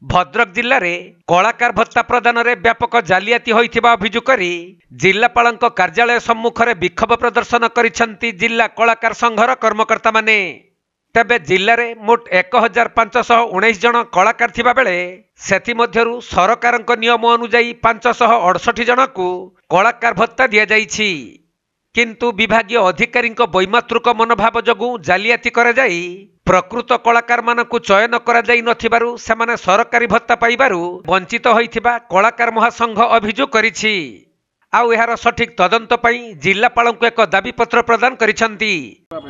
भद्रक जिले में कलाकार भत्ता प्रदान में व्यापक जालियाती होइथिबा अभियोग करी जिलापालक कार्यालय सम्मुख में विक्षोभ प्रदर्शन करिसेंती जिला कलाकार संघर कर्मकर्ता माने। तेबे जिले में मोट 1519 जन कलाकार थिबा बेले सेथि मध्यरु सरकारक नियम अनुଯାयी 568 जन को कलाकार भत्ता दिया जाइछि। किंतु विभागीय अधिकारी वैमातृक मनोभाव जगू जालियाती करा जाई प्रकृत कलाकार मानकु चयन करा जाई नथिबारु सेमाने सरकारी भत्ता पाइबारु वंचित होइथिबा कलाकार महासंघ अभियोग करिछि। आउ एहार सठिक तदंत पई जिलापालंकु एक दाबी पत्र प्रदान करिसेंती।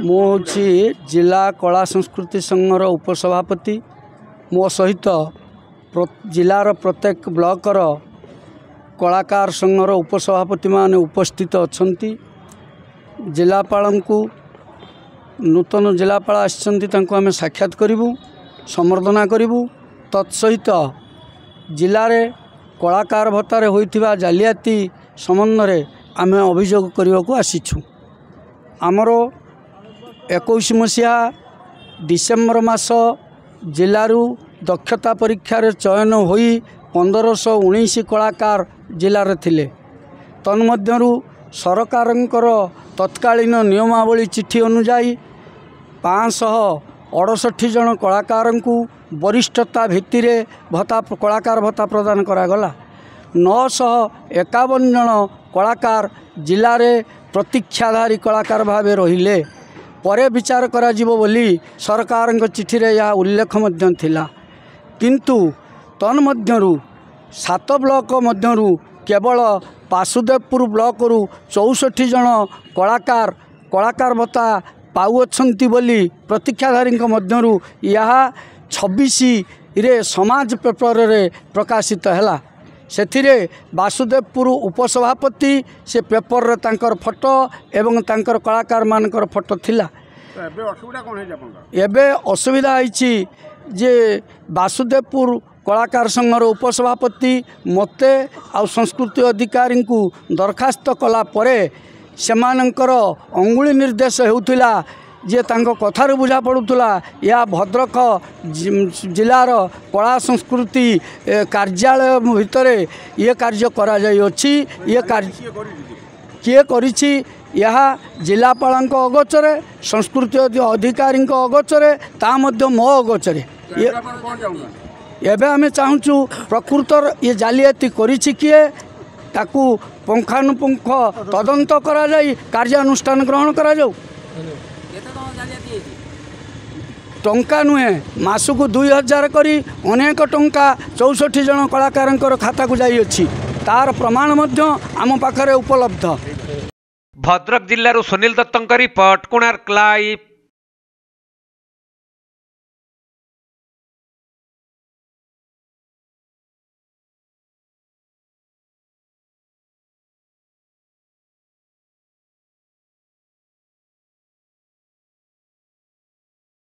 मो होछि जिला कला संस्कृति संघर उपसभापति। मो सहित जिलार प्रत्येक ब्लॉकर कलाकार संघर उपसभापति माने उपस्थित अछंती। जिलापालंकु नूतन जिलापाल आछंती तांको आमे साक्षात करिवु संबर्धना करिवु। तत्सहित जिले कलाकार भत्तारे होइथिबा जालियाती संबंध में आमे अभियोग करने को आसीछु। आमर 21 मसीहा डिसेम्बर मास जिलू दक्षता परीक्षा रे चयन होई 1519 कलाकार जिले थिले। तन्मध्यरु सरकारंकर तत्कालीन नियमावली चिठी अनुजाई 568 जन कलाकार को वरिष्ठता भित्ति रे भत्ता कलाकार भत्ता प्रदान करागला। 951 जन कलाकार जिले में प्रतीक्षाधारी कलाकार भावे रहिले। परे विचार करा जिवो बोली सरकार चिठी रे यह उल्लेख मध्यम थिला। किंतु तन्मध्यरु 7 ब्लॉक मध्यरु केवल वासुदेवपुर ब्लॉक रु 64 जन कलाकार भत्ता पाउछंती बोली प्रतीक्षाधारी मध्यरु यह 26 रे समाज पेपर रे प्रकाशित हैला। सेथिरे वासुदेवपुर उपसभापति से पेपर रे तांकर फोटो एवं तांकर कलाकार मानकर फोटो थिला। एबे असुविधा आइछि जे वासुदेवपुर कलाकार संघर उपसभापति मते आ संस्कृति अधिकारी को दरखास्त कला परे सेमानंकर अंगुली निर्देश हेउथिला जे तांको कथार बुझा पड़ुला या भद्रक जिलार कला संस्कृति कार्यालय भितरे ये कार्य करा जाई अछि। ये कार्य किए करिछि यह जिलापालक अगोचरे संस्कृति अधिकारी अगोचरे ता मध्य मो अगोचरे। एबे आमे चाहूँ प्रकृतर ये जालियाती करिछि किए ताकू पुंखानुपुंख तदंत करा जाई कार्यानुष्ठान ग्रहण करा जाऊ। टंका नुहे मासकु 2000 करी अनेक टंका 64 जन कलाकार खाता को जाई अछि। तार प्रमाण मध्य आम पाखरे उपलब्ध। भद्रक जिल्लारू सुनील दत्तଙ୍କ रिपोर्ट कोणार्क लाइव।